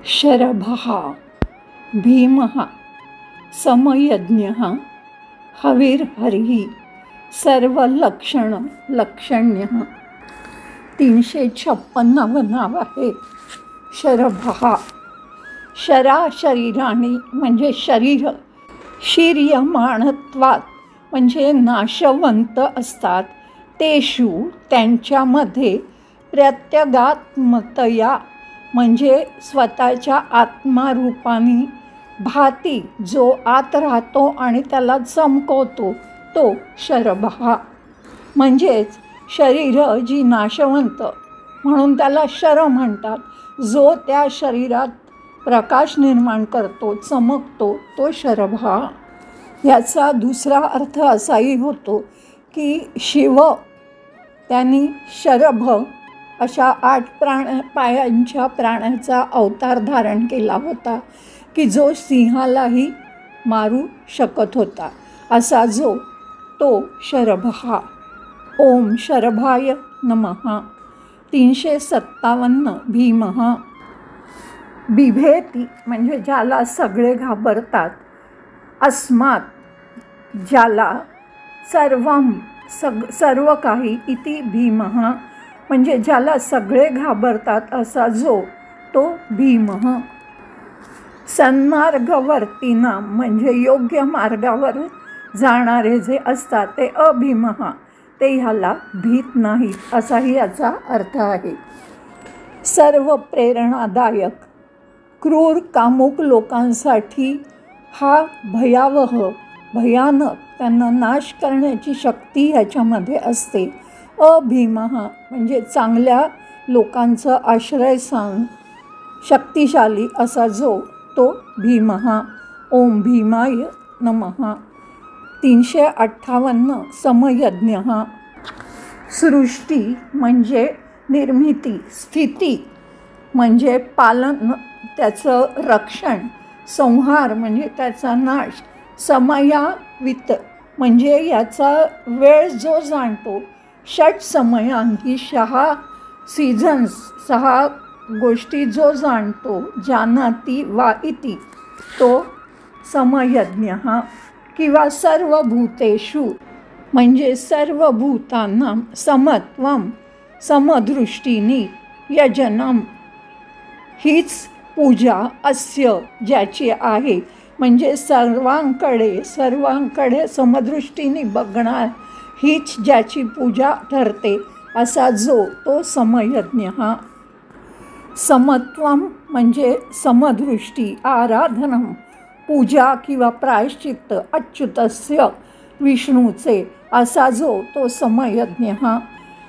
शरभः भीमः समयज्ञः हविर्हरिः सर्वलक्षण्यः 356 नाव आहे. शरभः शरा शरीराणी म्हणजे शरीर, शीर्यमाणत्वात म्हणजे नाशवंत असतात, तेषु त्यांच्यामध्ये प्रत्यगात्मतया म्हणजे स्वतःच्या आत्मारूपाने भाती जो आत राहतो आणि त्याला चमकवतो तो शरभः. म्हणजेच शरीर जी नाशवंत म्हणून त्याला शर म्हणतात, जो त्या शरीरात प्रकाश निर्माण करतो, चमकतो तो शरभः. याचा दुसरा अर्थ असाही होतो की शिव त्यांनी शरभ अशा 8 पायांच्या प्राण्याचा अवतार धारण केला होता की जो सिंहालाही मारू शकत होता, असा जो तो शरभः. ओम शरभाय नमः. 357 भीमः बिभेती म्हणजे ज्याला सगळे घाबरतात, अस्मात ज्याला सर्व काही इति भीमः म्हणजे ज्याला सगळे घाबरतात असा जो तो भीमः. सन्मार्गवर्तीना म्हणजे योग्य मार्गावर जाणारे जे असतात ते अभीमः, ते ह्याला भीत नाहीत असाही याचा अर्थ आहे. सर्व प्रेरणादायक क्रूर कामुक लोकांसाठी हा भयावह भयानक त्यांना नाश करण्याची शक्ती ह्याच्यामध्ये असते. अभीमः म्हणजे चांगल्या लोकांचं आश्रयस्थान शक्तिशाली असा जो तो भीमः. ओम भीमाय नमः. 358 समयज्ञः सृष्टी म्हणजे निर्मिती, स्थिती म्हणजे पालन त्याचं रक्षण, संहार म्हणजे त्याचा नाश, समयावित म्हणजे याचा वेळ जो जाणतो, षट समयांही 6 सीझन्स 6 गोष्टी जो जाणतो, जानाति वा इति तो समयज्ञः. किंवा सर्वभूतेषु म्हणजे सर्व भूतांना समत्वम समदृष्टीनी यजनम हीच पूजा अस्य ज्याची आहे म्हणजे सर्वांकडे समदृष्टीने बघणार हीच ज्याची पूजा ठरते असा जो तो समयज्ञः. समत्वम म्हणजे समदृष्टी, आराधनम पूजा किंवा प्रायश्चित्त अच्युतस्य विष्णूचे असा जो तो समयज्ञः.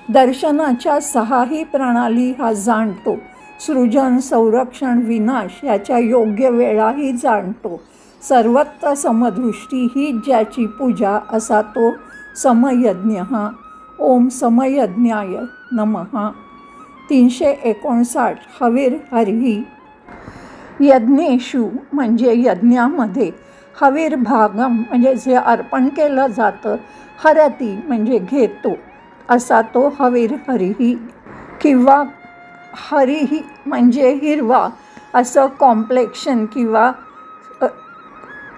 दर्शनाच्या 6ही प्रणाली हा जाणतो, सृजन संरक्षण विनाश याच्या योग्य वेळाही जाणतो, सर्वत्र समदृष्टी ही ज्याची पूजा असा तो समयज्ञः. ओम समयज्ञाय नमः. 359 हविर्हरिः यज्ञेषु म्हणजे यज्ञामध्ये, हविर्भागम म्हणजे जे अर्पण केलं जातं, हरती म्हणजे घेतो असा तो हविर्हरिः. किंवा हरिः म्हणजे हिरवा असं कॉम्प्लेक्शन किंवा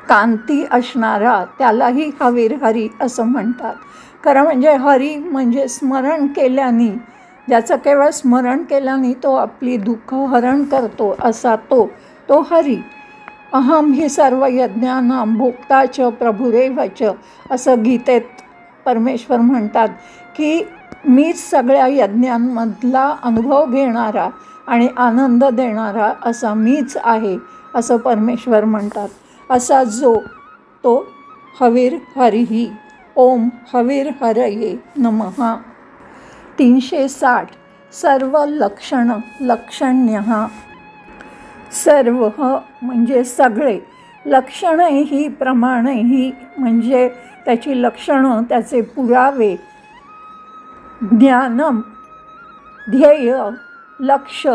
कांती असणारा त्यालाही हविर्हरी असं म्हणतात. खरं म्हणजे हरी म्हणजे स्मरण केल्याने, ज्याचं केवळ स्मरण केल्याने तो आपली दुःख हरण करतो असा तो हरी. अहम ही सर्व यज्ञानां भोक्ता च प्रभुरेव च असं गीतेत परमेश्वर म्हणतात की मीच सगळ्या यज्ञांमधला अनुभव घेणारा आणि आनंद देणारा असा मीच आहे असं परमेश्वर म्हणतात. असा जो तो हविर्हरिः. ओम हविर्हरये नमः. 360 सर्वलक्षण्यः सर्व म्हणजे सगळे, लक्षणैहि प्रमाणैहि म्हणजे त्याची लक्षणं, त्याचे पुरावे, ज्ञानम ध्येय लक्ष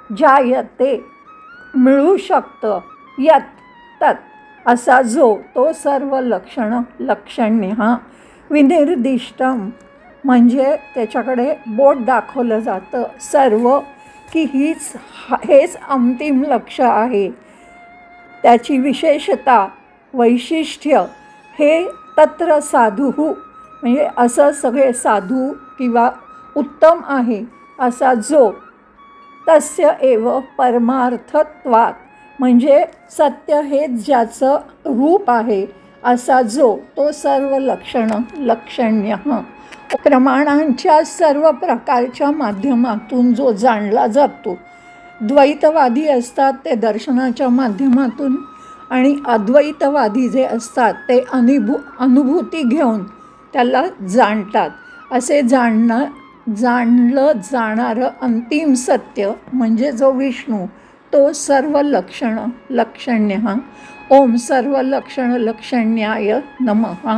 जायते मिळू शकतं, यत तत् असा जो तो सर्व लक्षण्यः. विनिर्दिष्टम म्हणजे त्याच्याकडे बोट दाखवलं जातं, सर्व की हेच अंतिम लक्ष्य आहे. त्याची विशेषता, वैशिष्ट्य हे तत्र साधुः म्हणजे असं सगळे साधू किंवा उत्तम आहे असा जो, तस्य एव परमार्थत्वात् म्हणजे सत्य हेच ज्याचं रूप आहे असा जो, तो सर्व लक्षण्य प्रमाणांच्या सर्व प्रकारच्या माध्यमातून जो जाणला जातो. द्वैतवादी असतात ते दर्शनाच्या माध्यमातून, आणि अद्वैतवादी जे असतात ते अनुभूती घेऊन त्याला जाणतात. असे जाणलं जाणारं अंतिम सत्य म्हणजे जो विष्णू, तो सर्व लक्षण्य. ओम सर्व लक्षण्याय नमः.